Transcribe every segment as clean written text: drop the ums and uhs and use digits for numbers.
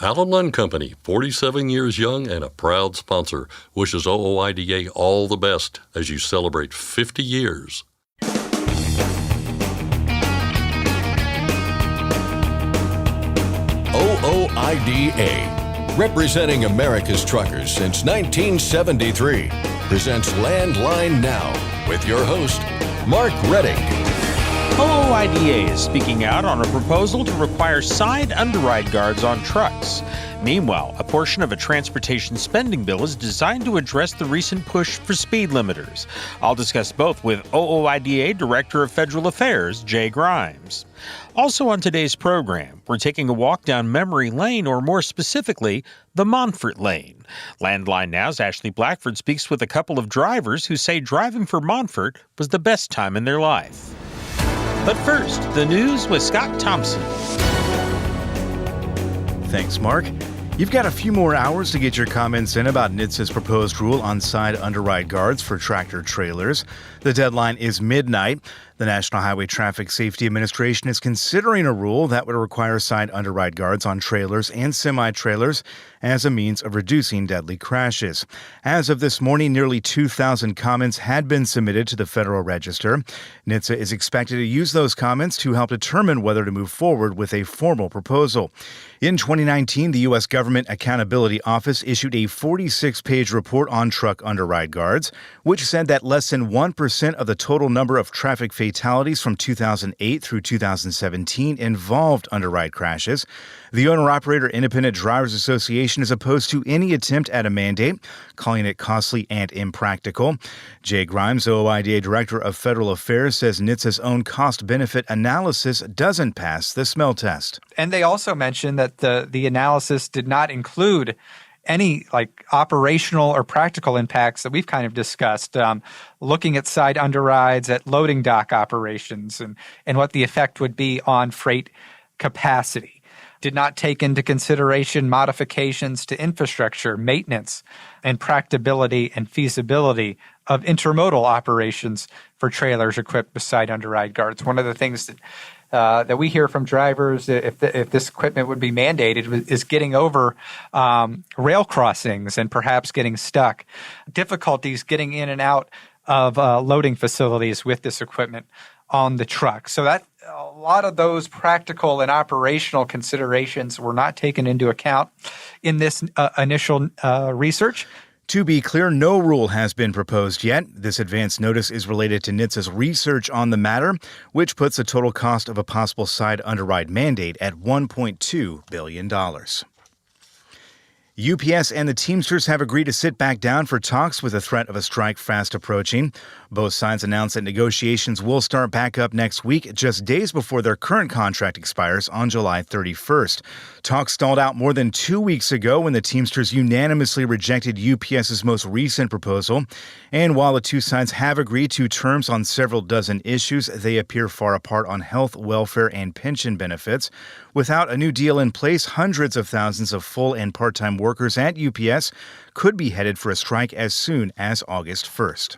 Allen Company, 47 years young and a proud sponsor, wishes OOIDA all the best as you celebrate 50 years. OOIDA, representing America's truckers since 1973, presents Landline Now with your host, Mark Redding. OOIDA is speaking out on a proposal to require side underride guards on trucks. Meanwhile, a portion of a transportation spending bill is designed to address the recent push for speed limiters. I'll discuss both with OOIDA Director of Federal Affairs, Jay Grimes. Also on today's program, we're taking a walk down memory lane, or more specifically, the Monfort Lane. Landline Now's Ashley Blackford speaks with a couple of drivers who say driving for Monfort was the best time in their life. But first, the news with Scott Thompson. Thanks, Mark. You've got a few more hours to get your comments in about NHTSA's proposed rule on side underride guards for tractor trailers. The deadline is midnight. The National Highway Traffic Safety Administration is considering a rule that would require side underride guards on trailers and semi-trailers as a means of reducing deadly crashes. As of this morning, nearly 2,000 comments had been submitted to the Federal Register. NHTSA is expected to use those comments to help determine whether to move forward with a formal proposal. In 2019, the U.S. Government Accountability Office issued a 46-page report on truck underride guards, which said that less than 1% of the total number of traffic fatalities from 2008 through 2017 involved underride crashes. The Owner-Operator Independent Drivers Association is opposed to any attempt at a mandate, calling it costly and impractical. Jay Grimes, OOIDA Director of Federal Affairs, says NHTSA's own cost-benefit analysis doesn't pass the smell test. And they also mentioned that the analysis did not include any operational or practical impacts that we've kind of discussed, looking at side underrides, at loading dock operations, and what the effect would be on freight capacity. Did not take into consideration modifications to infrastructure, maintenance, and practicability and feasibility of intermodal operations for trailers equipped with side underride guards. One of the things that we hear from drivers, if this equipment would be mandated, is getting over rail crossings and perhaps getting stuck. Difficulties getting in and out of loading facilities with this equipment on the truck. So that a lot of those practical and operational considerations were not taken into account in this initial research. To be clear, no rule has been proposed yet. This advance notice is related to NHTSA's research on the matter, which puts the total cost of a possible side underride mandate at $1.2 billion. UPS and the Teamsters have agreed to sit back down for talks with the threat of a strike fast approaching. Both sides announced that negotiations will start back up next week, just days before their current contract expires on July 31st. Talks stalled out more than 2 weeks ago when the Teamsters unanimously rejected UPS's most recent proposal. And while the two sides have agreed to terms on several dozen issues, they appear far apart on health, welfare, and pension benefits. Without a new deal in place, hundreds of thousands of full and part-time workers at UPS could be headed for a strike as soon as August 1st.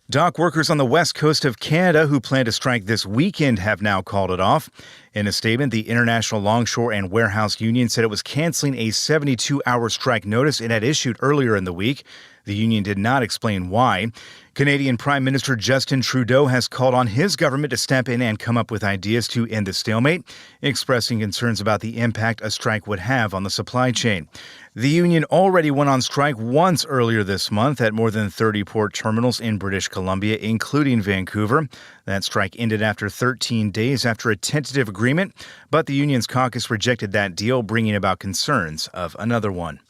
Dock workers on the west coast of Canada who plan to strike this weekend have now called it off. In a statement, the International Longshore and Warehouse Union said it was canceling a 72-hour strike notice it had issued earlier in the week. The union did not explain why. Canadian Prime Minister Justin Trudeau has called on his government to step in and come up with ideas to end the stalemate, expressing concerns about the impact a strike would have on the supply chain. The union already went on strike once earlier this month at more than 30 port terminals in British Columbia, including Vancouver. That strike ended after 13 days after a tentative agreement, but the union's caucus rejected that deal, bringing about concerns of another one.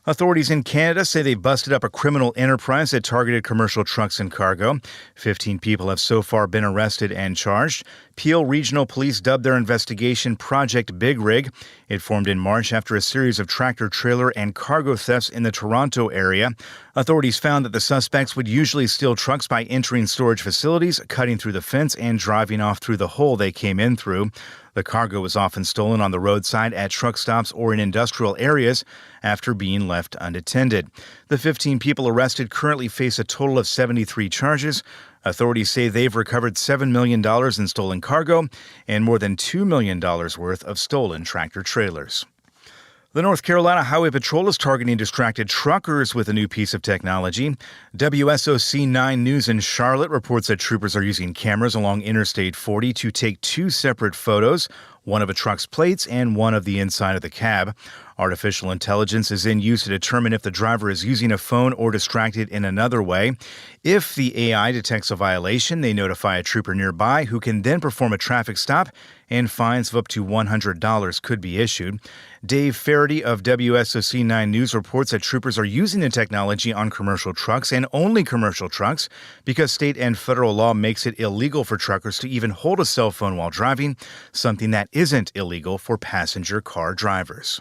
Authorities in Canada say they busted up a criminal enterprise that targeted commercial trucks and cargo. 15 people have so far been arrested and charged. Peel Regional Police dubbed their investigation Project Big Rig. It formed in March after a series of tractor, trailer, and cargo thefts in the Toronto area. Authorities found that the suspects would usually steal trucks by entering storage facilities, cutting through the fence, and driving off through the hole they came in through. The cargo was often stolen on the roadside at truck stops or in industrial areas after being left unattended. The 15 people arrested currently face a total of 73 charges. Authorities say they've recovered $7 million in stolen cargo and more than $2 million worth of stolen tractor trailers. The North Carolina Highway Patrol is targeting distracted truckers with a new piece of technology. WSOC 9 News in Charlotte reports that troopers are using cameras along Interstate 40 to take two separate photos, one of a truck's plates and one of the inside of the cab. Artificial intelligence is then used to determine if the driver is using a phone or distracted in another way. If the AI detects a violation, they notify a trooper nearby who can then perform a traffic stop, and fines of up to $100 could be issued. Dave Faraday of WSOC 9 News reports that troopers are using the technology on commercial trucks and only commercial trucks because state and federal law makes it illegal for truckers to even hold a cell phone while driving, something that isn't illegal for passenger car drivers.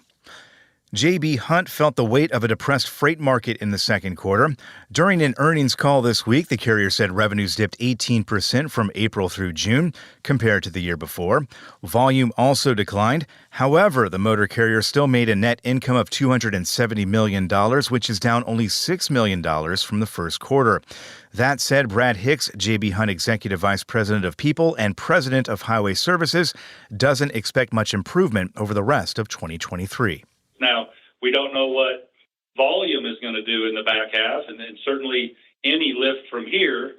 J.B. Hunt felt the weight of a depressed freight market in the second quarter. During an earnings call this week, the carrier said revenues dipped 18% from April through June compared to the year before. Volume also declined. However, the motor carrier still made a net income of $270 million, which is down only $6 million from the first quarter. That said, Brad Hicks, J.B. Hunt Executive Vice President of People and President of Highway Services, doesn't expect much improvement over the rest of 2023. Now, we don't know what volume is going to do in the back half, and then certainly any lift from here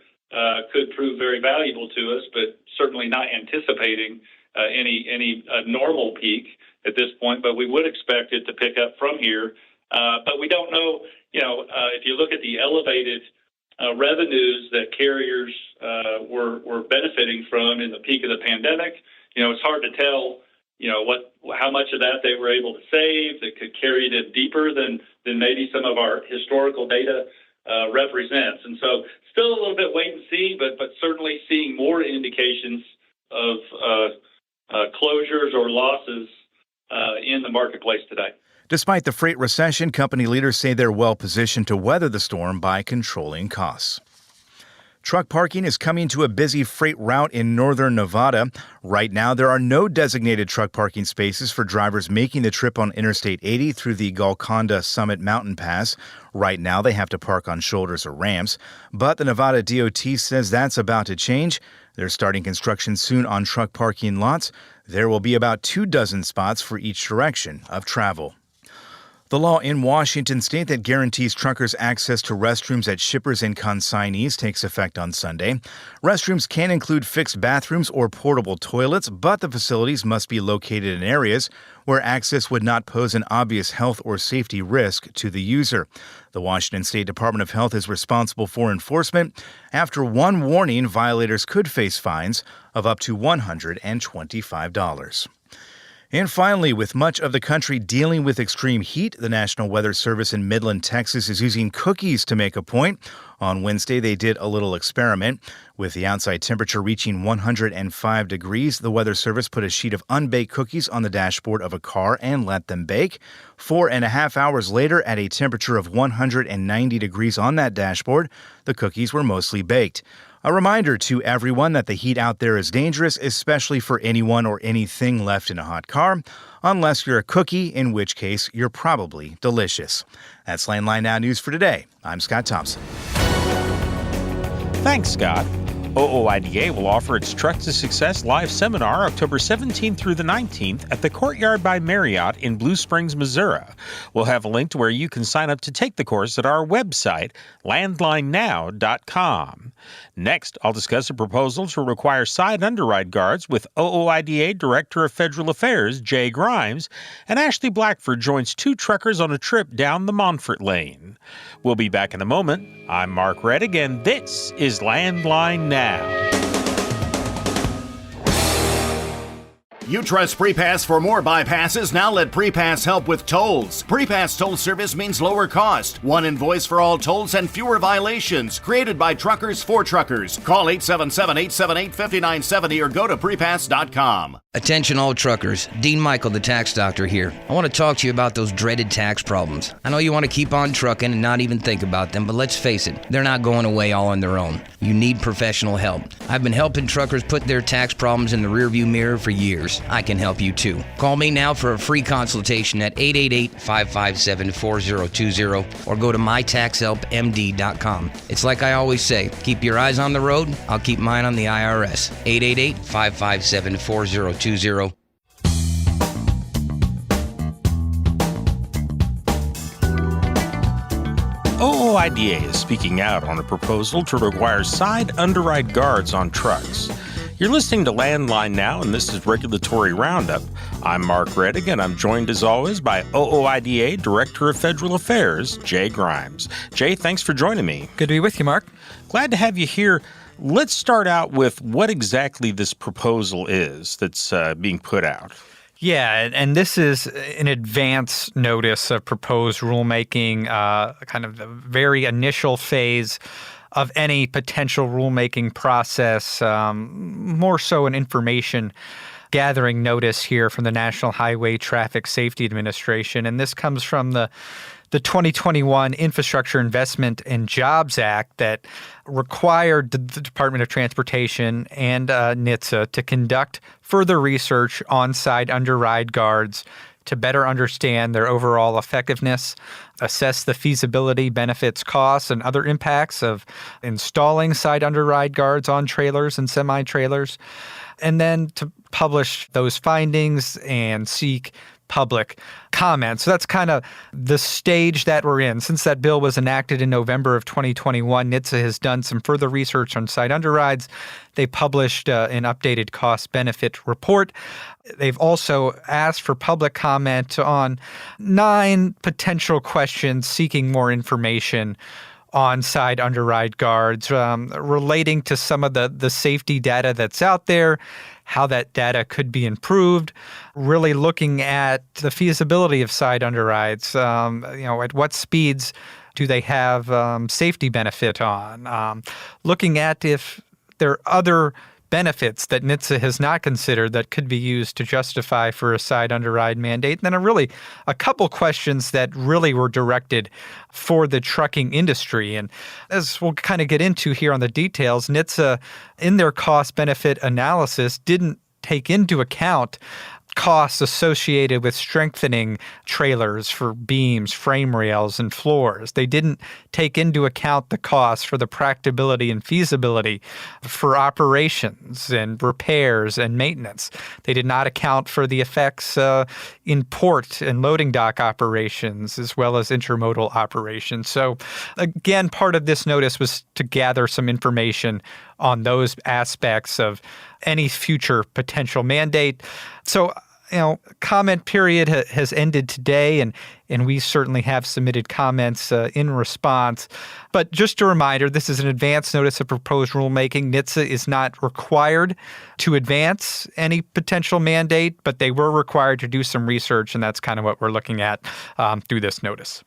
could prove very valuable to us, but certainly not anticipating any normal peak at this point. But we would expect it to pick up from here. But we don't know, if you look at the elevated revenues that carriers were benefiting from in the peak of the pandemic, it's hard to tell how much of that they were able to save that could carry them deeper than maybe some of our historical data represents. And so still a little bit wait and see, but certainly seeing more indications of closures or losses in the marketplace today. Despite the freight recession, company leaders say they're well positioned to weather the storm by controlling costs. Truck parking is coming to a busy freight route in northern Nevada. Right now, there are no designated truck parking spaces for drivers making the trip on Interstate 80 through the Golconda Summit Mountain Pass. Right now, they have to park on shoulders or ramps. But the Nevada DOT says that's about to change. They're starting construction soon on truck parking lots. There will be about 24 spots for each direction of travel. The law in Washington state that guarantees truckers access to restrooms at shippers and consignees takes effect on Sunday. Restrooms can include fixed bathrooms or portable toilets, but the facilities must be located in areas where access would not pose an obvious health or safety risk to the user. The Washington State Department of Health is responsible for enforcement. After one warning, violators could face fines of up to $125. And finally, with much of the country dealing with extreme heat, the National Weather Service in Midland, Texas is using cookies to make a point. On Wednesday, they did a little experiment. With the outside temperature reaching 105 degrees, the Weather Service put a sheet of unbaked cookies on the dashboard of a car and let them bake. 4.5 hours later, at a temperature of 190 degrees on that dashboard, the cookies were mostly baked. A reminder to everyone that the heat out there is dangerous, especially for anyone or anything left in a hot car, unless you're a cookie, in which case you're probably delicious. That's Landline Now News for today. I'm Scott Thompson. Thanks, Scott. OOIDA will offer its Truck to Success live seminar October 17th through the 19th at the Courtyard by Marriott in Blue Springs, Missouri. We'll have a link to where you can sign up to take the course at our website, landlinenow.com. Next, I'll discuss a proposal to require side underride guards with OOIDA Director of Federal Affairs, Jay Grimes, and Ashley Blackford joins two truckers on a trip down the Monfort Lane. We'll be back in a moment. I'm Mark Reddick, and this is Landline Now. You trust PrePass for more bypasses? Now let PrePass help with tolls. PrePass toll service means lower cost, one invoice for all tolls, and fewer violations. Created by truckers for truckers. Call 877-878-5970 or go to prepass.com. Attention all truckers, Dean Michael, the tax doctor here. I want to talk to you about those dreaded tax problems. I know you want to keep on trucking and not even think about them, but let's face it, they're not going away all on their own. You need professional help. I've been helping truckers put their tax problems in the rearview mirror for years. I can help you too. Call me now for a free consultation at 888-557-4020 or go to mytaxhelpmd.com. It's like I always say, keep your eyes on the road, I'll keep mine on the IRS. 888-557-4020. OOIDA is speaking out on a proposal to require side underride guards on trucks. You're listening to Landline Now, and this is Regulatory Roundup. I'm Mark Reddick, and I'm joined as always by OOIDA Director of Federal Affairs, Jay Grimes. Jay, thanks for joining me. Good to be with you, Mark. Glad to have you here. Let's start out with what exactly this proposal is that's being put out. Yeah, and this is an advance notice of proposed rulemaking, kind of the very initial phase of any potential rulemaking process, more so an information gathering notice here from the National Highway Traffic Safety Administration. And this comes from the 2021 Infrastructure Investment and Jobs Act that required the Department of Transportation and NHTSA to conduct further research on side underride guards to better understand their overall effectiveness, assess the feasibility, benefits, costs, and other impacts of installing side underride guards on trailers and semi-trailers, and then to publish those findings and seek public comment. So that's kind of the stage that we're in. Since that bill was enacted in November of 2021, NHTSA has done some further research on side underrides. They published an updated cost-benefit report. They've also asked for public comment on 9 potential questions seeking more information on side underride guards, relating to some of the safety data that's out there, how that data could be improved, really looking at the feasibility of side underrides, at what speeds do they have safety benefit on, looking at if there are other benefits that NHTSA has not considered that could be used to justify for a side underride mandate. And then a couple questions that really were directed for the trucking industry. And as we'll kind of get into here on the details, NHTSA, in their cost-benefit analysis, didn't take into account costs associated with strengthening trailers for beams, frame rails, and floors. They didn't take into account the costs for the practicability and feasibility for operations and repairs and maintenance. They did not account for the effects in port and loading dock operations as well as intermodal operations. So again, part of this notice was to gather some information on those aspects of any future potential mandate. So, comment period has ended today, and we certainly have submitted comments in response. But just a reminder, this is an advance notice of proposed rulemaking. NHTSA is not required to advance any potential mandate, but they were required to do some research, and that's kind of what we're looking at through this notice.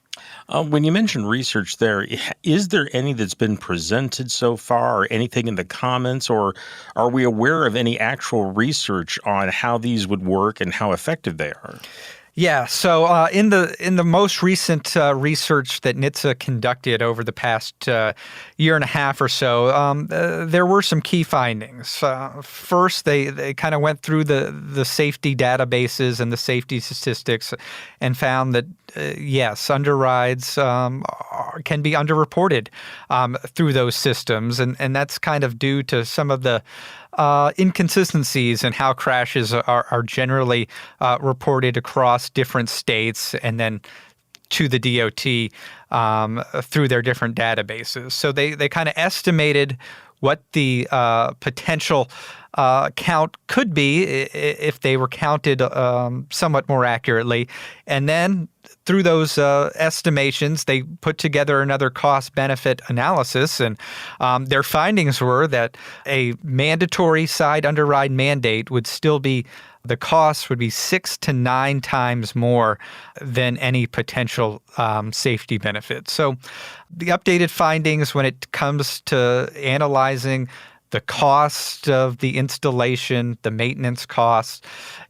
When you mentioned research there, is there any that's been presented so far or anything in the comments, or are we aware of any actual research on how these would work and how effective they are? Yeah, so in the most recent research that NHTSA conducted over the past year and a half or so, there were some key findings. First, they kind of went through the safety databases and the safety statistics and found that, yes, underrides can be underreported through those systems, and that's kind of due to some of the inconsistencies in how crashes are generally reported across different states and then to the DOT through their different databases. So they kind of estimated what the potential count could be if they were counted somewhat more accurately. And then through those estimations, they put together another cost-benefit analysis, and their findings were that a mandatory side underride mandate would still be the cost would be 6 to 9 times more than any potential safety benefit. So the updated findings when it comes to analyzing the cost of the installation, the maintenance costs,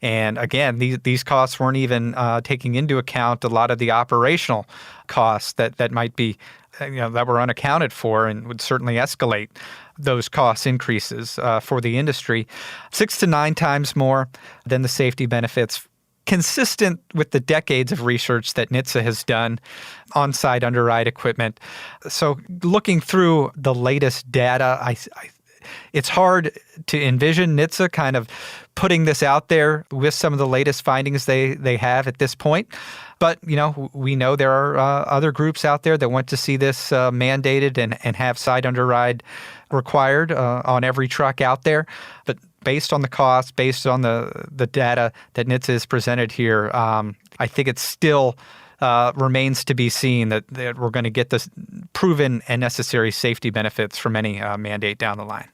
and again, these costs weren't even taking into account a lot of the operational costs that might be, that were unaccounted for and would certainly escalate those cost increases for the industry. 6 to 9 times more than the safety benefits, consistent with the decades of research that NHTSA has done on side underride equipment. So looking through the latest data, it's hard to envision NHTSA kind of putting this out there with some of the latest findings they have at this point. But, we know there are other groups out there that want to see this mandated and have side underride required on every truck out there. But based on the cost, based on the data that NHTSA has presented here, I think it still remains to be seen that we're going to get the proven and necessary safety benefits from any mandate down the line.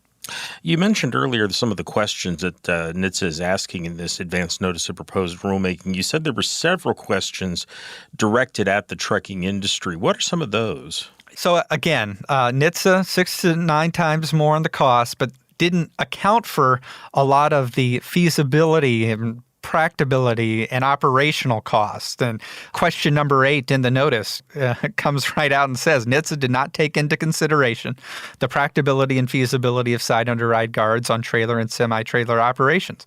You mentioned earlier some of the questions that NHTSA is asking in this advance notice of proposed rulemaking. You said there were several questions directed at the trucking industry. What are some of those? So again, NHTSA 6 to 9 times more on the cost, but didn't account for a lot of the feasibility and practicability and operational costs. And question number 8 in the notice comes right out and says, NHTSA did not take into consideration the practicability and feasibility of side underride guards on trailer and semi-trailer operations.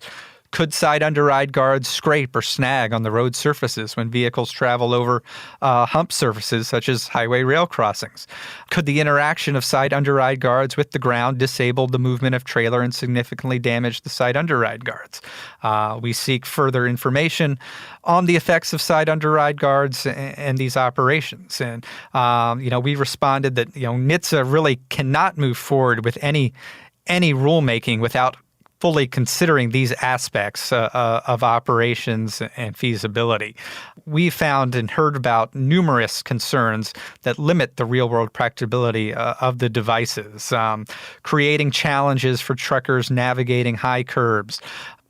Could side underride guards scrape or snag on the road surfaces when vehicles travel over hump surfaces such as highway rail crossings? Could the interaction of side underride guards with the ground disable the movement of trailer and significantly damage the side underride guards? We seek further information on the effects of side underride guards and these operations. And, we responded that, NHTSA really cannot move forward with any rulemaking without fully considering these aspects of operations and feasibility. We found and heard about numerous concerns that limit the real-world practicability of the devices, creating challenges for truckers navigating high curbs,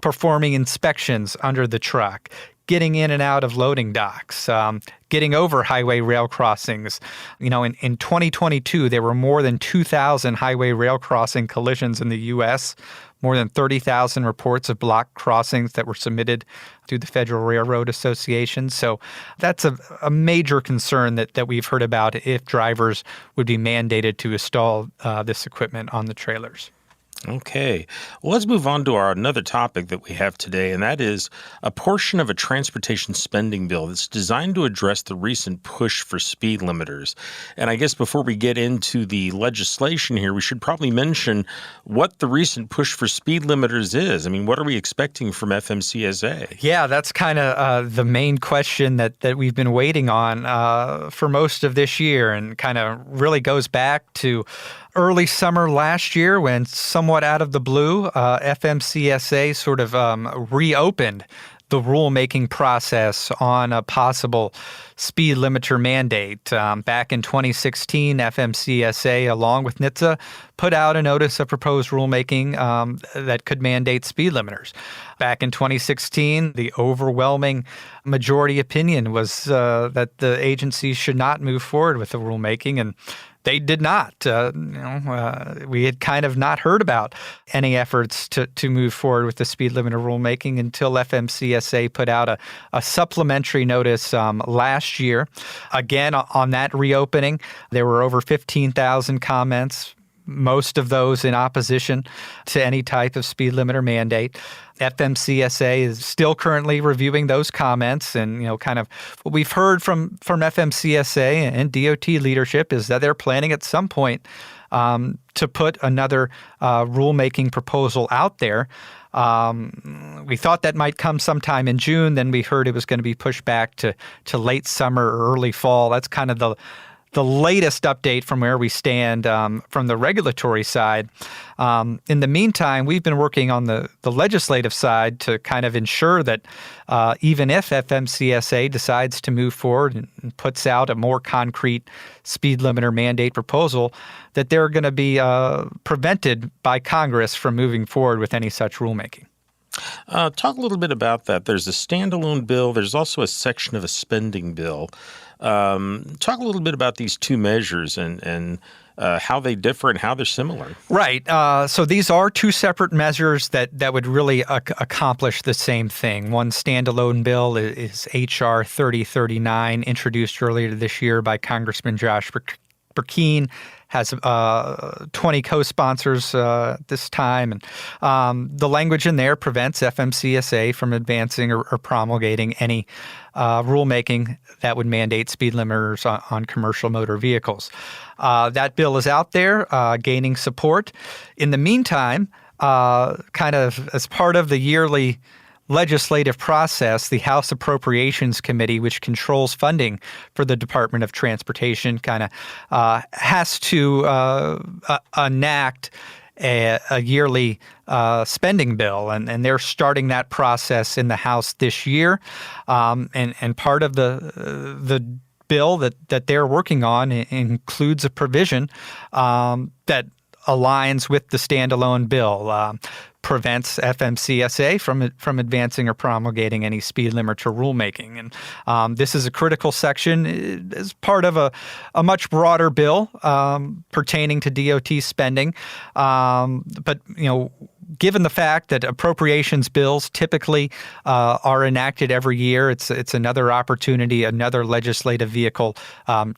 performing inspections under the truck, getting in and out of loading docks, getting over highway rail crossings. In 2022, there were more than 2,000 highway rail crossing collisions in the U.S., more than 30,000 reports of blocked crossings that were submitted to the Federal Railroad Association. So that's a major concern that we've heard about if drivers would be mandated to install this equipment on the trailers. Okay. Well, let's move on to another topic that we have today, and that is a portion of a transportation spending bill that's designed to address the recent push for speed limiters. And I guess before we get into the legislation here, we should probably mention what the recent push for speed limiters is. I mean, what are we expecting from FMCSA? Yeah, that's kind of the main question that we've been waiting on for most of this year, and kind of really goes back to early summer last year when, somewhat out of the blue, FMCSA sort of reopened the rulemaking process on a possible speed limiter mandate. Back in 2016, FMCSA, along with NHTSA, put out a notice of proposed rulemaking that could mandate speed limiters. Back in 2016, the overwhelming majority opinion was that the agency should not move forward with the rulemaking, and they did not. We had kind of not heard about any efforts to move forward with the speed limiter rulemaking until FMCSA put out a supplementary notice last year. Again, on that reopening, there were over 15,000 comments, most of those in opposition to any type of speed limiter mandate. FMCSA is still currently reviewing those comments, and kind of what we've heard from FMCSA and DOT leadership is that they're planning at some point to put another rulemaking proposal out there. We thought that might come sometime in June. Then we heard it was going to be pushed back to late summer or early fall. That's kind of the latest update from where we stand from the regulatory side. In the meantime, we've been working on the legislative side to kind of ensure that even if FMCSA decides to move forward and puts out a more concrete speed limiter mandate proposal, that they're going to be prevented by Congress from moving forward with any such rulemaking. Talk a little bit about that. There's a standalone bill. There's also a section of a spending bill. Talk a little bit about these two measures and how they differ and how they're similar. Right. So these are two separate measures that would really accomplish the same thing. One standalone bill is H.R. 3039, introduced earlier this year by Congressman Josh Burkeen has 20 co-sponsors this time. And the language in there prevents FMCSA from advancing or promulgating any rulemaking that would mandate speed limiters on commercial motor vehicles. That bill is out there gaining support. In the meantime, kind of as part of the yearly legislative process, the House Appropriations Committee, which controls funding for the Department of Transportation, kind of has to enact a yearly spending bill, and they're starting that process in the House this year. And part of the bill that they're working on includes a provision that aligns with the standalone bill, prevents FMCSA from advancing or promulgating any speed limiter rulemaking. And this is a critical section as part of a much broader bill pertaining to DOT spending. But, given the fact that appropriations bills typically are enacted every year, it's another opportunity, another legislative vehicle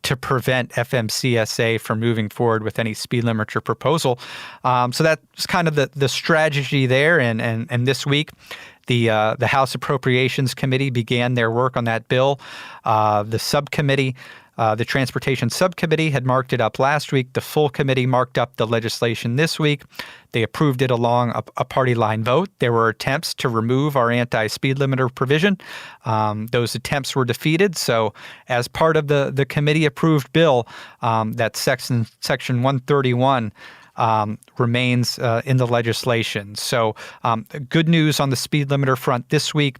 to prevent FMCSA from moving forward with any speed limiter proposal. So that's kind of the strategy there. And this week, the House Appropriations Committee began their work on that bill. The subcommittee, the Transportation Subcommittee, had marked it up last week. The full committee marked up the legislation this week. They approved it along a party line vote. There were attempts to remove our anti-speed limiter provision. Those attempts were defeated. So as part of the committee-approved bill, that section 131 remains in the legislation. So good news on the speed limiter front this week.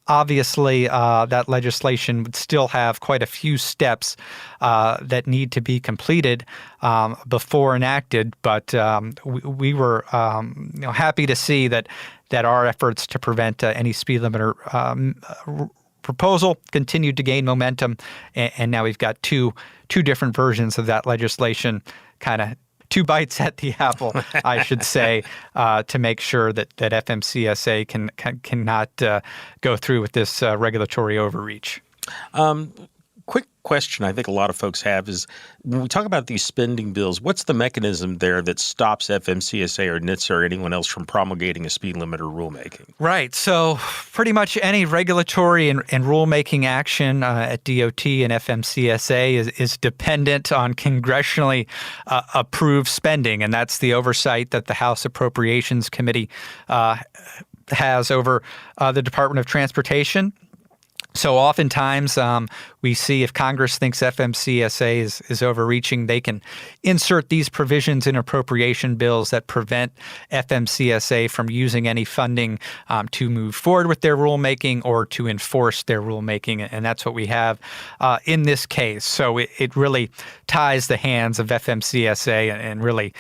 Obviously, that legislation would still have quite a few steps that need to be completed before enacted, but we were happy to see that our efforts to prevent any speed limiter proposal continued to gain momentum, and now we've got two different versions of that legislation, kind of two bites at the apple, I should say, to make sure that FMCSA cannot go through with this regulatory overreach. Quick question I think a lot of folks have is, when we talk about these spending bills, what's the mechanism there that stops FMCSA or NHTSA or anyone else from promulgating a speed limiter rulemaking? Right. So pretty much any regulatory and rulemaking action at DOT and FMCSA is dependent on congressionally approved spending, and that's the oversight that the House Appropriations Committee has over the Department of Transportation. So oftentimes we see if Congress thinks FMCSA is overreaching, they can insert these provisions in appropriation bills that prevent FMCSA from using any funding to move forward with their rulemaking or to enforce their rulemaking. And that's what we have in this case. So it really ties the hands of FMCSA and really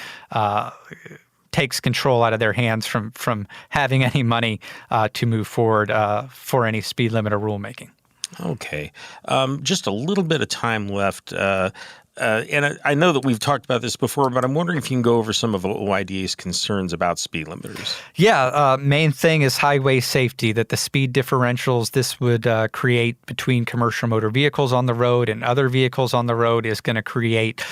takes control out of their hands from having any money to move forward for any speed limiter rulemaking. Okay. Just a little bit of time left. And I know that we've talked about this before, but I'm wondering if you can go over some of OOIDA's concerns about speed limiters. Yeah, main thing is highway safety, that the speed differentials this would create between commercial motor vehicles on the road and other vehicles on the road is going to create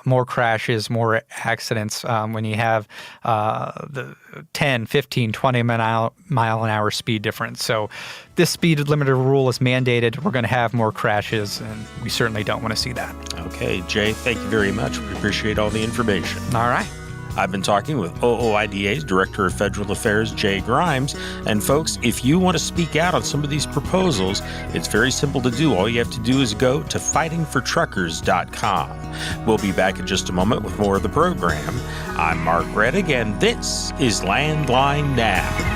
more crashes, more accidents when you have the 10, 15, 20 mile an hour speed difference. So this speed limiter rule is mandated. We're going to have more crashes, and we certainly don't want to see that. Okay, Jay, thank you very much. We appreciate all the information. All right. I've been talking with OOIDA's Director of Federal Affairs, Jay Grimes. And folks, if you want to speak out on some of these proposals, it's very simple to do. All you have to do is go to fightingfortruckers.com. We'll be back in just a moment with more of the program. I'm Mark Reddick, and this is Landline Now.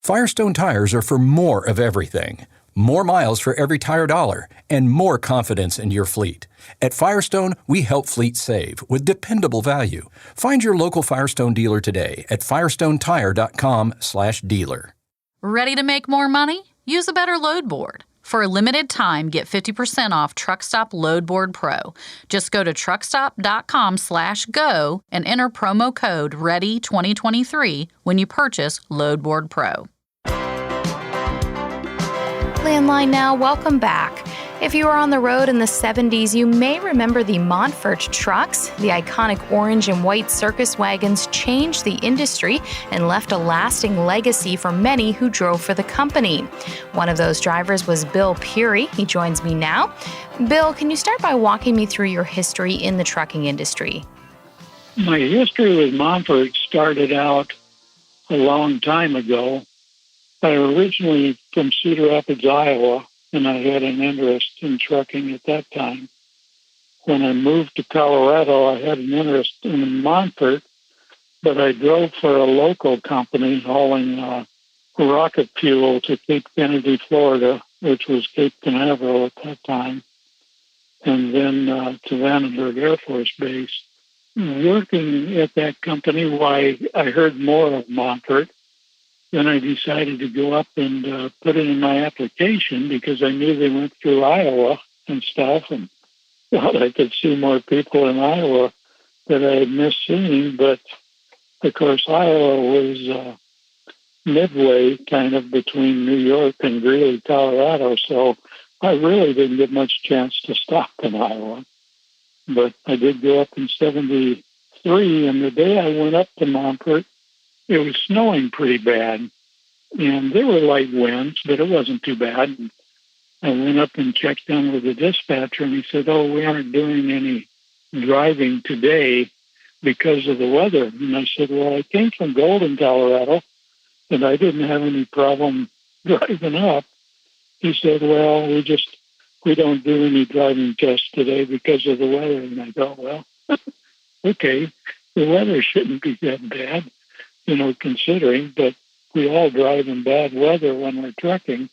Firestone tires are for more of everything. More miles for every tire dollar, and more confidence in your fleet. At Firestone, we help fleets save with dependable value. Find your local Firestone dealer today at firestonetire.com/dealer. Ready to make more money? Use a better load board. For a limited time, get 50% off Truckstop Load Board Pro. Just go to truckstop.com/go and enter promo code READY2023 when you purchase Load Board Pro. Landline Now, welcome back. If you were on the road in the 70s, you may remember the Monfort trucks. The iconic orange and white circus wagons changed the industry and left a lasting legacy for many who drove for the company. One of those drivers was Bill Peary. He joins me now. Bill, can you start by walking me through your history in the trucking industry? My history with Monfort started out a long time ago. I originally from Cedar Rapids, Iowa, and I had an interest in trucking at that time. When I moved to Colorado, I had an interest in Monfort, but I drove for a local company hauling rocket fuel to Cape Kennedy, Florida, which was Cape Canaveral at that time, and then to Vandenberg Air Force Base. Working at that company, why I heard more of Monfort. Then I decided to go up and put it in my application because I knew they went through Iowa and stuff, and thought I could see more people in Iowa that I had missed seeing. But of course, Iowa was midway kind of between New York and Greeley, Colorado, so I really didn't get much chance to stop in Iowa. But I did go up in 73, and the day I went up to Monfort, it was snowing pretty bad, and there were light winds, but it wasn't too bad. I went up and checked in with the dispatcher, and he said, "Oh, we aren't doing any driving today because of the weather." And I said, "Well, I came from Golden, Colorado, and I didn't have any problem driving up." He said, "Well, we don't do any driving tests today because of the weather." And I thought, well, okay, the weather shouldn't be that bad, considering, but we all drive in bad weather when we're trucking,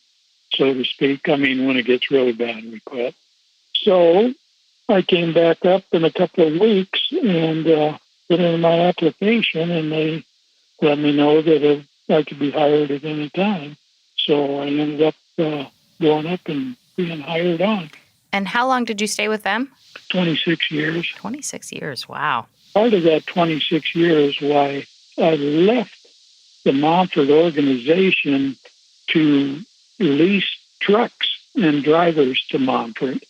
so to speak. I mean, when it gets really bad, we quit. So I came back up in a couple of weeks and put in my application, and they let me know that I could be hired at any time. So I ended up going up and being hired on. And how long did you stay with them? 26 years. 26 years, wow. Part of that 26 years, why I left the Monfort organization to lease trucks and drivers to Monfort,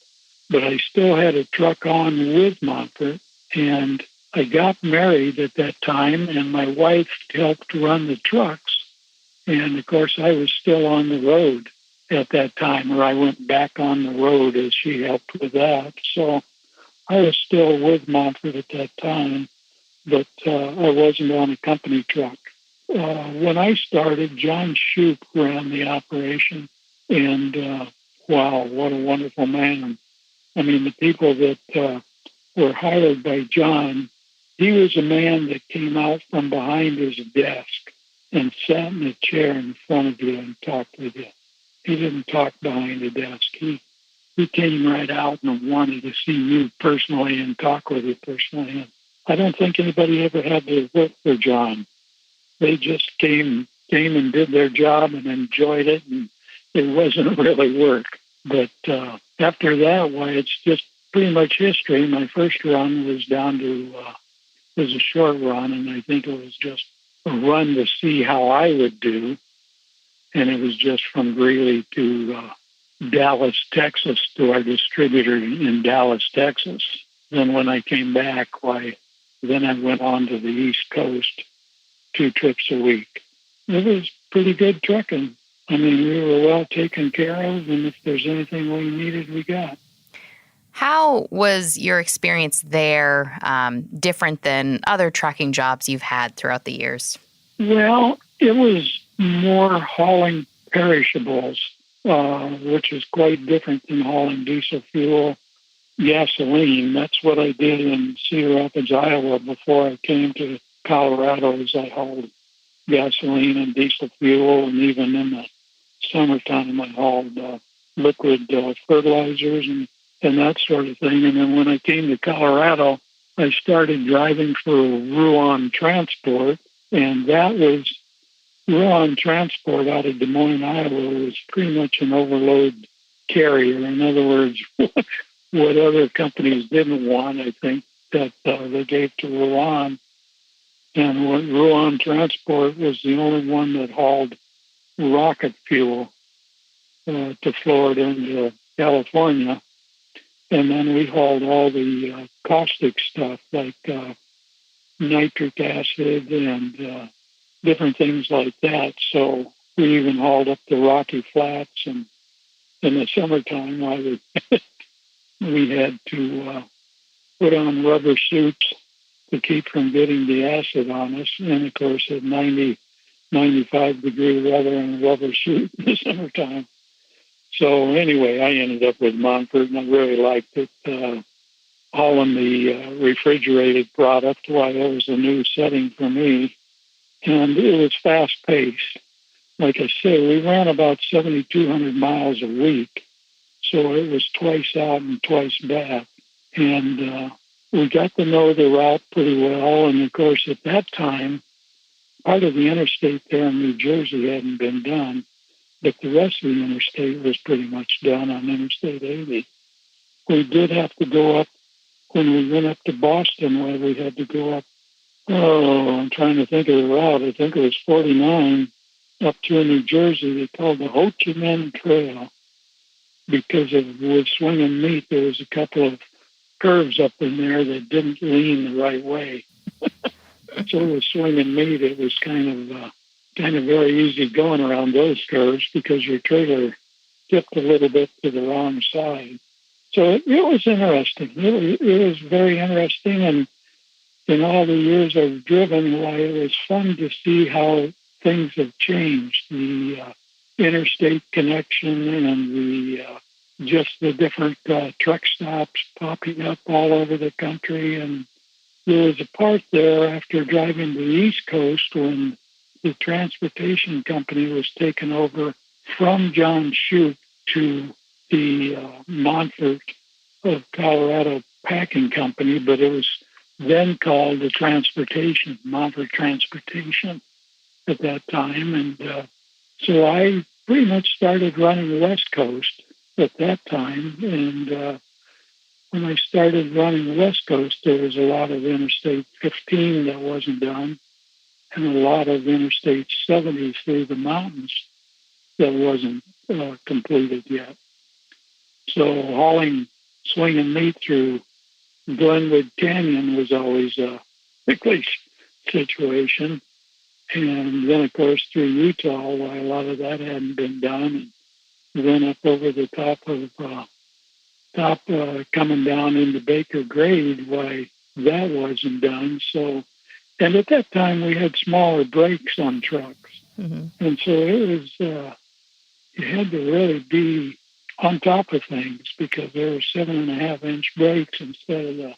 but I still had a truck on with Monfort, and I got married at that time, and my wife helped run the trucks, and of course I was still on the road at that time, or I went back on the road as she helped with that. So I was still with Monfort at that time, but I wasn't on a company truck. When I started, John Shoup ran the operation, and wow, what a wonderful man. I mean, the people that were hired by John, he was a man that came out from behind his desk and sat in a chair in front of you and talked with you. He didn't talk behind the desk. He came right out and wanted to see you personally and talk with you personally. And I don't think anybody ever had to work for John. They just came and did their job and enjoyed it, and it wasn't really work. But after that, why, it's just pretty much history. My first run was down to was a short run, and I think it was just a run to see how I would do. And it was just from Greeley to Dallas, Texas, to our distributor in Dallas, Texas. Then when I came back, then I went on to the East Coast, 2 trips a week. It was pretty good trucking. I mean, we were well taken care of, and if there's anything we needed, we got. How was your experience there different than other trucking jobs you've had throughout the years? Well, it was more hauling perishables, which is quite different than hauling diesel fuel, gasoline. That's what I did in Cedar Rapids, Iowa before I came to Colorado, as I hauled gasoline and diesel fuel, and even in the summertime I hauled liquid fertilizers and that sort of thing. And then when I came to Colorado, I started driving for Ruan Transport, and that was Ruan Transport out of Des Moines, Iowa, was pretty much an overload carrier. In other words, what other companies didn't want, I think, that they gave to Ruan. And what Ruan Transport was the only one that hauled rocket fuel to Florida and to California. And then we hauled all the caustic stuff like nitric acid and different things like that. So we even hauled up the Rocky Flats, and in the summertime, we had to put on rubber suits to keep from getting the acid on us. And of course, at 95-degree weather in a rubber suit in the summertime. So anyway, I ended up with Monfort, and I really liked it. Hauling the refrigerated product, why it was a new setting for me. And it was fast-paced. Like I say, we ran about 7,200 miles a week. So it was twice out and twice back. And we got to know the route pretty well. And of course, at that time, part of the interstate there in New Jersey hadn't been done, but the rest of the interstate was pretty much done on Interstate 80. We did have to go up, when we went up to Boston, where we had to go up, I'm trying to think of the route. I think it was 49 up through New Jersey. They called the Ho Chi Minh Trail because with swinging meat, there was a couple of curves up in there that didn't lean the right way. So with swinging meat, it was kind of very easy going around those curves because your trailer tipped a little bit to the wrong side. So it was interesting. It was very interesting, and in all the years I've driven, why it was fun to see how things have changed. The interstate connection and just the different truck stops popping up all over the country. And there was a part there after driving the East Coast when the transportation company was taken over from John Shute to the Monfort of Colorado Packing Company, but it was then called the Monfort Transportation at that time. And so I pretty much started running the West Coast at that time. And when I started running the West Coast, there was a lot of Interstate 15 that wasn't done, and a lot of Interstate 70 through the mountains that wasn't completed yet. So hauling, swinging meat through Glenwood Canyon was always a big situation. And then, of course, through Utah, why a lot of that hadn't been done. And then up over the top coming down into Baker Grade, why that wasn't done. So, and at that time, we had smaller brakes on trucks. Mm-hmm. And so it was, you had to really be on top of things because there were 7.5-inch brakes instead of the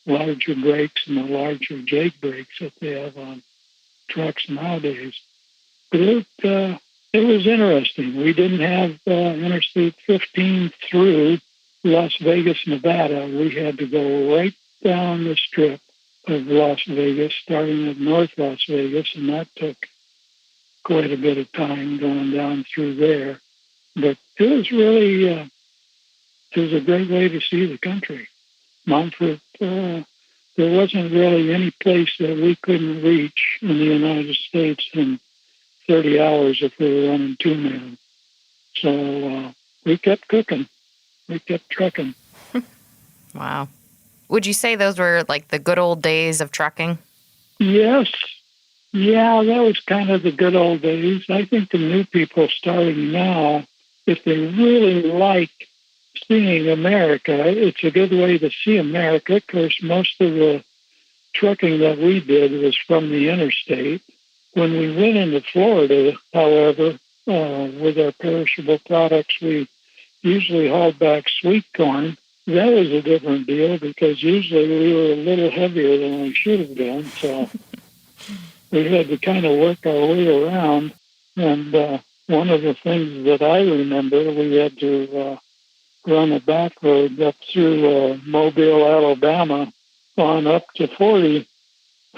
larger brakes and the larger Jake brakes that they have on trucks nowadays. But it was interesting. We didn't have Interstate 15 through Las Vegas, Nevada. We had to go right down the strip of Las Vegas, starting at North Las Vegas, and that took quite a bit of time going down through there. But it was really, it was a great way to see the country. Monfort, there wasn't really any place that we couldn't reach in the United States in 30 hours if we were running 2-man. So we kept cooking. We kept trucking. Wow. Would you say those were like the good old days of trucking? Yes. Yeah, that was kind of the good old days. I think the new people starting now, if they really like seeing America, it's a good way to see America. Of course, most of the trucking that we did was from the interstate. When we went into Florida, however, with our perishable products, we usually hauled back sweet corn. That was a different deal because usually we were a little heavier than we should have been. So we had to kind of work our way around. And one of the things that I remember, we had to run a back road up through Mobile, Alabama, on up to 40.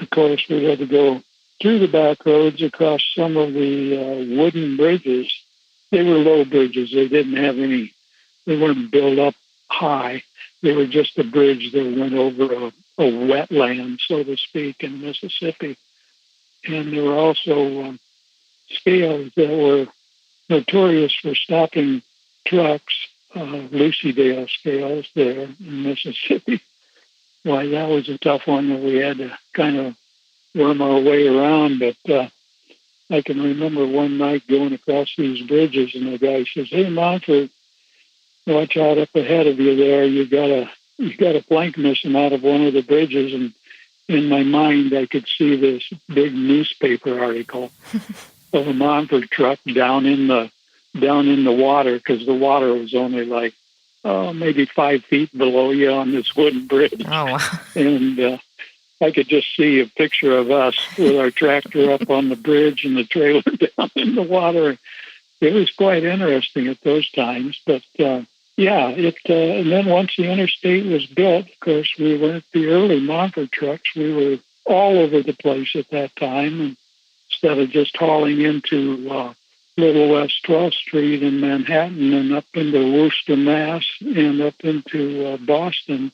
Of course, we had to go through the back roads across some of the wooden bridges. They were low bridges. They didn't have any, they weren't built up high. They were just a bridge that went over a wetland, so to speak, in Mississippi. And there were also scales that were notorious for stopping trucks Lucydale scales there in Mississippi. Why, that was a tough one that we had to kind of worm our way around. But I can remember one night going across these bridges, and the guy says, "Hey, Monfort, watch out up ahead of you there. You got a plank missing out of one of the bridges." And in my mind, I could see this big newspaper article of a Monfort truck down in the water, because the water was only like maybe 5 feet below you on this wooden bridge. Oh, wow. And I could just see a picture of us with our tractor up on the bridge and the trailer down in the water. It was quite interesting at those times. But and then once the interstate was built, of course, we weren't the early Monfort trucks. We were all over the place at that time. And instead of just hauling into Little West 12th Street in Manhattan and up into Worcester, Mass, and up into Boston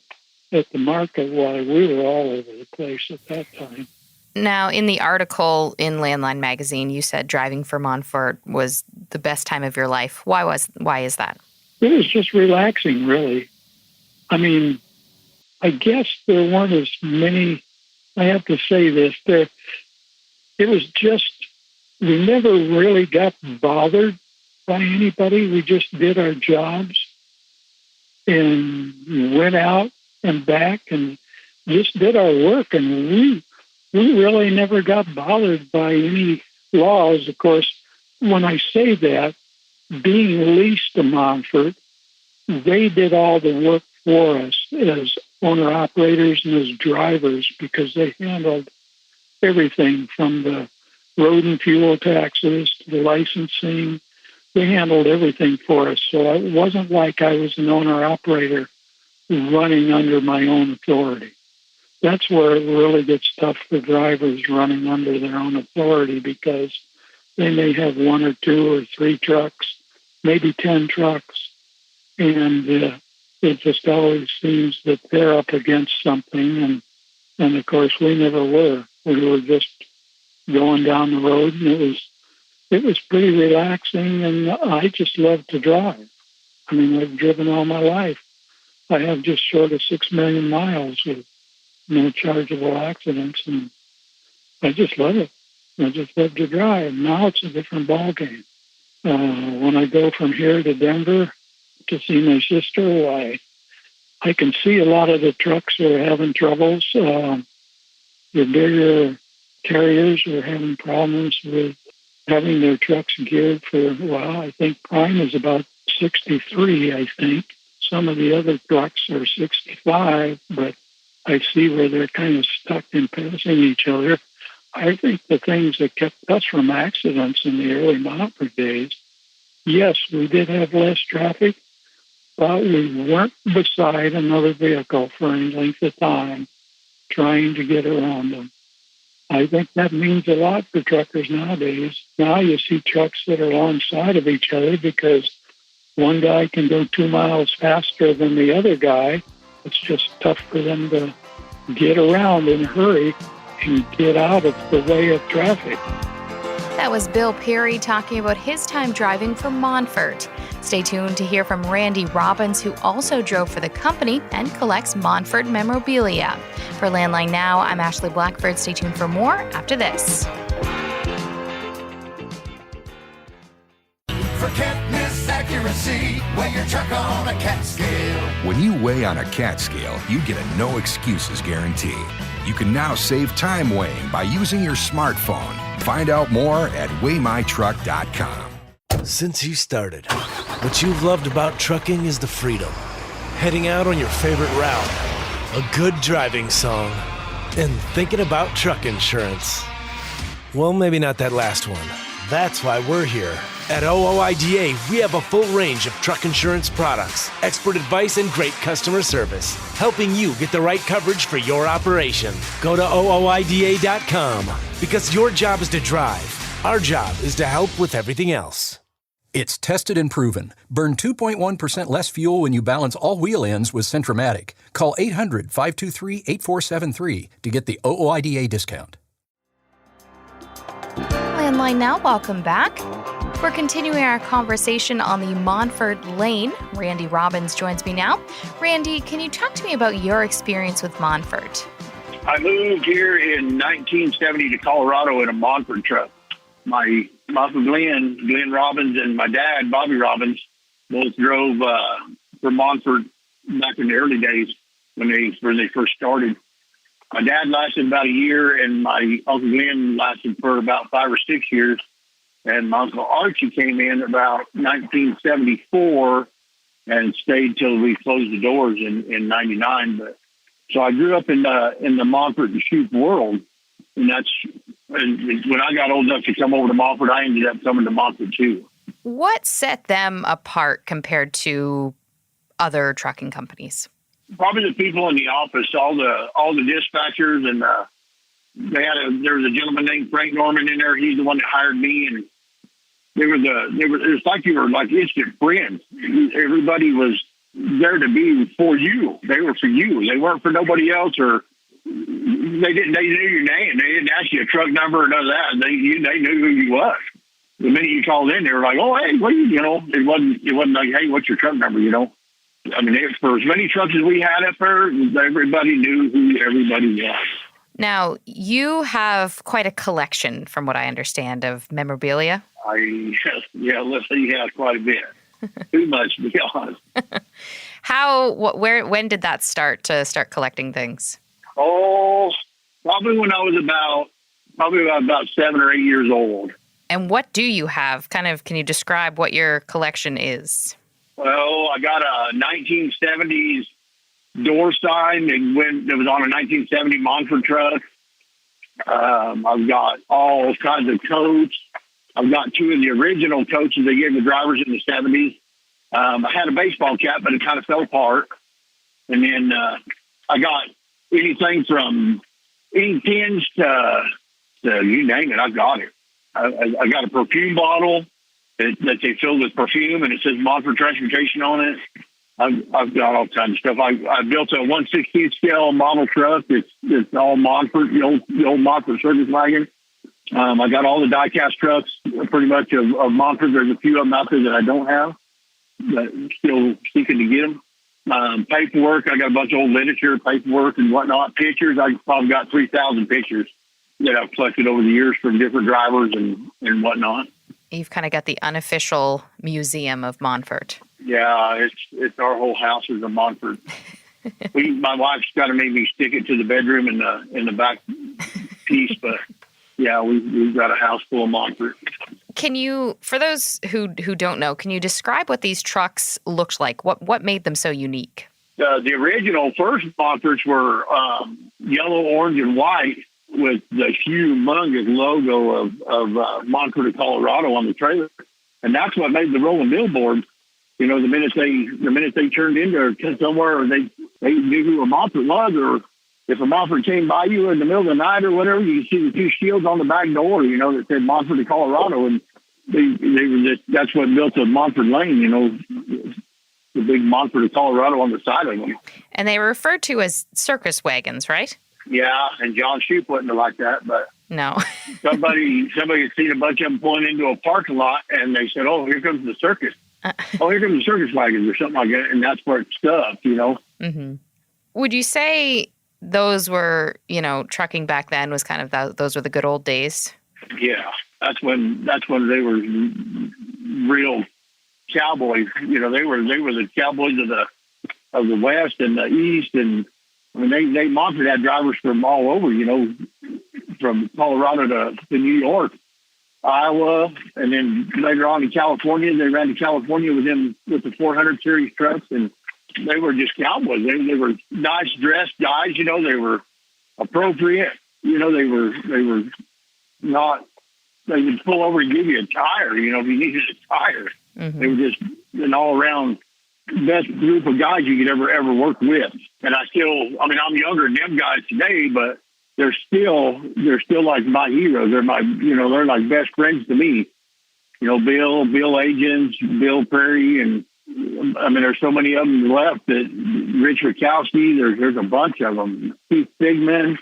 at the market, we were all over the place at that time. Now, in the article in Landline magazine, you said driving for Monfort was the best time of your life. Why is that? It was just relaxing, really. I mean, I guess there weren't as many. I have to say this. It was just, we never really got bothered by anybody. We just did our jobs and went out and back and just did our work. And we really never got bothered by any laws. Of course, when I say that, being leased to Monfort, they did all the work for us as owner-operators and as drivers, because they handled everything from the road and fuel taxes to the licensing. They handled everything for us. So it wasn't like I was an owner-operator running under my own authority. That's where it really gets tough for drivers running under their own authority, because they may have 1 or 2 or 3 trucks, maybe 10 trucks, and it just always seems that they're up against something. And of course, we never were. We were just going down the road, and it was pretty relaxing, and I just loved to drive. I mean, I've driven all my life. I have just short of 6 million miles with no chargeable accidents, and I just love it. I just love to drive. Now it's a different ballgame. When I go from here to Denver to see my sister, I can see a lot of the trucks are having troubles. The bigger carriers are having problems with having their trucks geared for, I think Prime is about 63, I think. Some of the other trucks are 65, but I see where they're kind of stuck in passing each other. I think the things that kept us from accidents in the early Monfort days, yes, we did have less traffic, but we weren't beside another vehicle for any length of time trying to get around them. I think that means a lot for truckers nowadays. Now you see trucks that are alongside of each other because one guy can go 2 miles faster than the other guy. It's just tough for them to get around in a hurry and get out of the way of traffic. That was Bill Perry talking about his time driving for Monfort. Stay tuned to hear from Randy Robbins, who also drove for the company and collects Monfort memorabilia. For Landline Now, I'm Ashley Blackford. Stay tuned for more after this. Forget miss accuracy, weigh your truck on a CAT scale. When you weigh on a CAT scale, you get a no excuses guarantee. You can now save time weighing by using your smartphone. Find out more at weightmytruck.com. Since you started, what you've loved about trucking is the freedom. Heading out on your favorite route, a good driving song, and thinking about truck insurance. Well, maybe not that last one. That's why we're here. At OOIDA, we have a full range of truck insurance products, expert advice, and great customer service, helping you get the right coverage for your operation. Go to OOIDA.com, because your job is to drive. Our job is to help with everything else. It's tested and proven. Burn 2.1% less fuel when you balance all wheel ends with Centromatic. Call 800-523-8473 to get the OOIDA discount. Landline Now, welcome back. We're continuing our conversation on the Monfort Lane. Randy Robbins joins me now. Randy, can you talk to me about your experience with Monfort? I moved here in 1970 to Colorado in a Monfort truck. My Uncle Glenn Robbins, and my dad, Bobby Robbins, both drove for Monfort back in the early days when they first started. My dad lasted about a year, and my Uncle Glenn lasted for about 5 or 6 years. And my Uncle Archie came in about 1974 and stayed till we closed the doors in 99. But so I grew up in the Monfort and Shoup world, and when I got old enough to come over to Monfort, I ended up coming to Monfort too. What set them apart compared to other trucking companies? Probably the people in the office, all the dispatchers, and there was a gentleman named Frank Norman in there. He's the one that hired me, and it was like you were like instant friends. Everybody was there to be for you. They were for you. They weren't for nobody else, or they knew your name. They didn't ask you a truck number or none of that. They knew who you was. The minute you called in, they were like, "Oh, hey, what you know?" It wasn't like, "Hey, what's your truck number?" You know. I mean, for as many trucks as we had up there, everybody knew who everybody was. Now, you have quite a collection, from what I understand, of memorabilia. Let's say you have quite a bit. Too much, to be honest. When did that start collecting things? Oh, probably when I was about 7 or 8 years old. And what do you have? Can you describe what your collection is? Well, I got a 1970s door sign that was on a 1970 Monfort truck. I've got all kinds of coats. I've got 2 of the original coaches they gave the drivers in the 70s. I had a baseball cap, but it kind of fell apart. And then I got anything from ink pens to you name it, I've got it. I got a perfume bottle that they filled with perfume, and it says Monfort Transportation on it. I've got all kinds of stuff. I built a 1/16 scale model truck. It's all Monfort, the old Monfort service wagon. I got all the die-cast trucks pretty much of Monfort. There's a few of them out there that I don't have, but still seeking to get them. Paperwork, I got a bunch of old literature, paperwork and whatnot. Pictures, I probably got 3,000 pictures that I've collected over the years from different drivers and whatnot. You've kind of got the unofficial museum of Monfort. Yeah, it's our whole house is a Monfort. My wife's got to make me stick it to the bedroom in the back piece, but yeah, we've got a house full of Monfort. Can you, for those who don't know, can you describe what these trucks looked like? What made them so unique? The original first Monforts were yellow, orange, and white, with the humongous logo of Monfort of Colorado on the trailer, and that's what made the rolling billboard. You know, the minute they turned into somewhere, or they knew who a Monfort was, or if a Monfort came by you in the middle of the night or whatever, you see the 2 shields on the back door, you know, that said Monfort of Colorado, and that's what built the Monfort Lane. You know, the big Monfort of Colorado on the side of them. And they were referred to as circus wagons, right? Yeah, and John Shoup wasn't like that, but no. somebody had seen a bunch of them pulling into a parking lot, and they said, "Oh, here comes the circus." Oh, here comes the circus wagons or something like that, and that's where it stuck, you know. Mm-hmm. Would you say those were, trucking back then was kind of those were the good old days? Yeah, that's when they were real cowboys. You know, they were the cowboys of the West and the East, and I mean they Monfort had drivers from all over. You know, from Colorado to New York, Iowa, and then later on in California. They ran to California with the 400 series trucks, and they were just cowboys. They were nice dressed guys. You know, they were appropriate. You know, they were not. They would pull over and give you a tire. You know, if you needed a tire. Mm-hmm. They were just an all around best group of guys you could ever work with. And I'm younger than them guys today, but they're still like my heroes. They're they're like best friends to me. You know, Bill Agins, Bill Prairie, and I mean, there's so many of them left. That Rich Rakowski, there's a bunch of them. Keith Figman,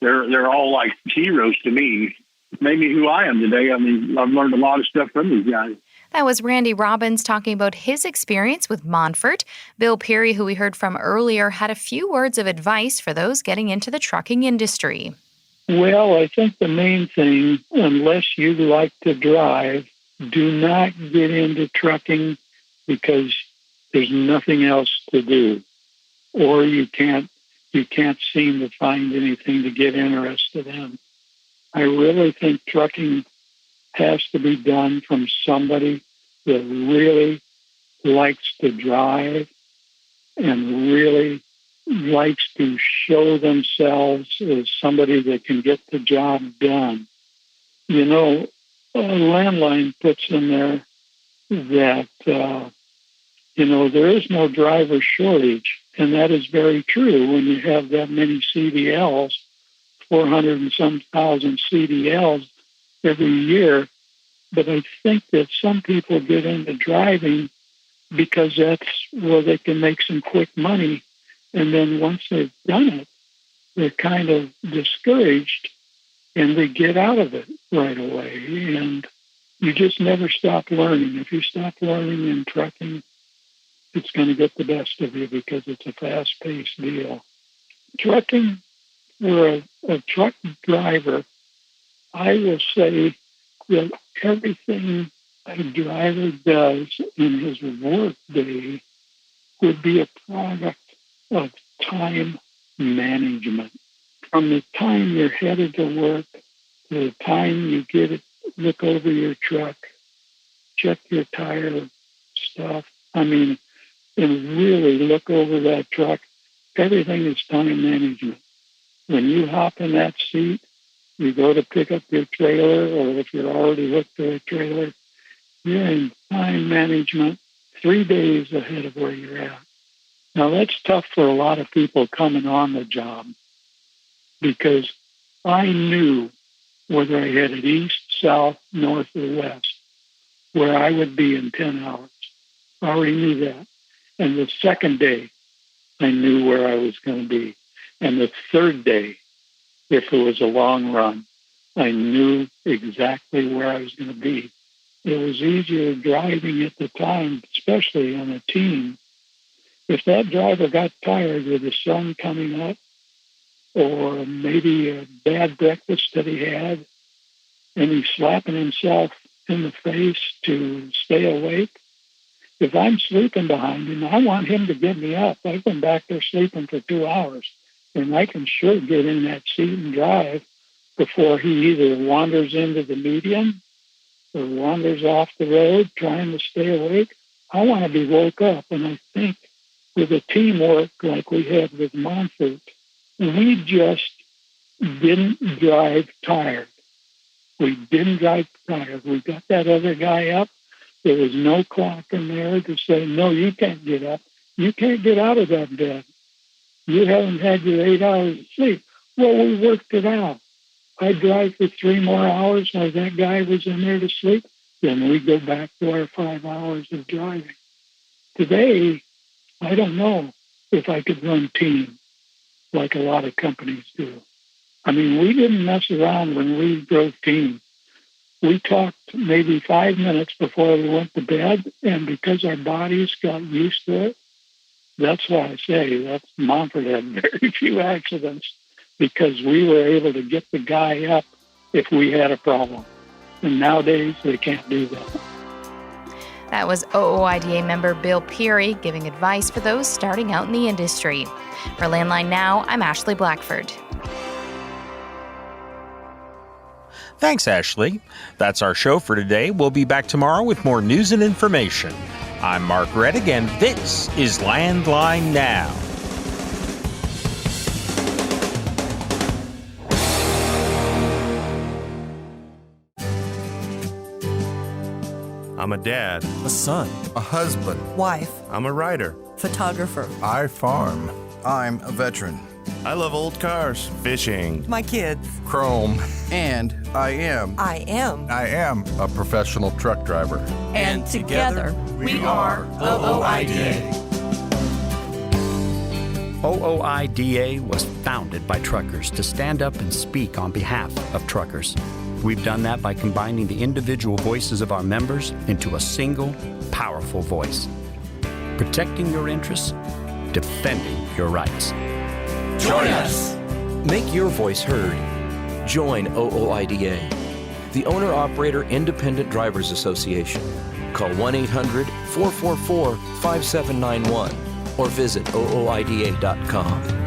they're all like heroes to me. made me who I am today. I mean, I've learned a lot of stuff from these guys. That was Randy Robbins talking about his experience with Monfort. Bill Peary, who we heard from earlier, had a few words of advice for those getting into the trucking industry. Well, I think the main thing, unless you like to drive, do not get into trucking because there's nothing else to do, or you can't seem to find anything to get interested in. I really think trucking has to be done from somebody that really likes to drive and really likes to show themselves as somebody that can get the job done. You know, Landline puts in there that, there is no driver shortage. And that is very true when you have that many CDLs, 400 and some thousand CDLs every year. But I think that some people get into driving because that's where they can make some quick money. And then once they've done it, they're kind of discouraged and they get out of it right away. And you just never stop learning. If you stop learning in trucking, it's going to get the best of you because it's a fast-paced deal. Trucking, for a truck driver, I will say that everything a driver does in his work day would be a product of time management. From the time you're headed to work to the time you get it, look over your truck, check your tire stuff, and really look over that truck, everything is time management. When you hop in that seat, you go to pick up your trailer, or if you're already hooked to a trailer, you're in time management 3 days ahead of where you're at. Now, that's tough for a lot of people coming on the job because I knew whether I headed east, south, north, or west, where I would be in 10 hours. I already knew that. And the second day, I knew where I was going to be. And the third day, if it was a long run, I knew exactly where I was going to be. It was easier driving at the time, especially on a team. If that driver got tired with the sun coming up, or maybe a bad breakfast that he had, and he's slapping himself in the face to stay awake, if I'm sleeping behind him, I want him to get me up. I've been back there sleeping for 2 hours, and I can sure get in that seat and drive before he either wanders into the median or wanders off the road trying to stay awake. I want to be woke up, and I think with the teamwork like we had with Monfort, we just didn't drive tired. We didn't drive tired. We got that other guy up. There was no clock in there to say, no, you can't get up. You can't get out of that bed. You haven't had your 8 hours of sleep. Well, we worked it out. I drive for 3 more hours while that guy was in there to sleep. Then we go back to our 5 hours of driving. Today, I don't know if I could run team like a lot of companies do. We didn't mess around when we drove team. We talked maybe 5 minutes before we went to bed, and because our bodies got used to it, that's why I say that Monfort had very few accidents because we were able to get the guy up if we had a problem. And nowadays, they can't do that. That was OOIDA member Bill Peary giving advice for those starting out in the industry. For Landline Now, I'm Ashley Blackford. Thanks, Ashley. That's our show for today. We'll be back tomorrow with more news and information. I'm Mark Reddick, and this is Landline Now. I'm a dad, a son, a husband, wife, I'm a writer, photographer. I farm. I'm a veteran. I love old cars, fishing, my kids, chrome, and I am a professional truck driver. And together we are OOIDA. OOIDA was founded by truckers to stand up and speak on behalf of truckers. We've done that by combining the individual voices of our members into a single, powerful voice. Protecting your interests, defending your rights. Join us! Make your voice heard. Join OOIDA, the Owner-Operator Independent Drivers Association. Call 1-800-444-5791 or visit OOIDA.com.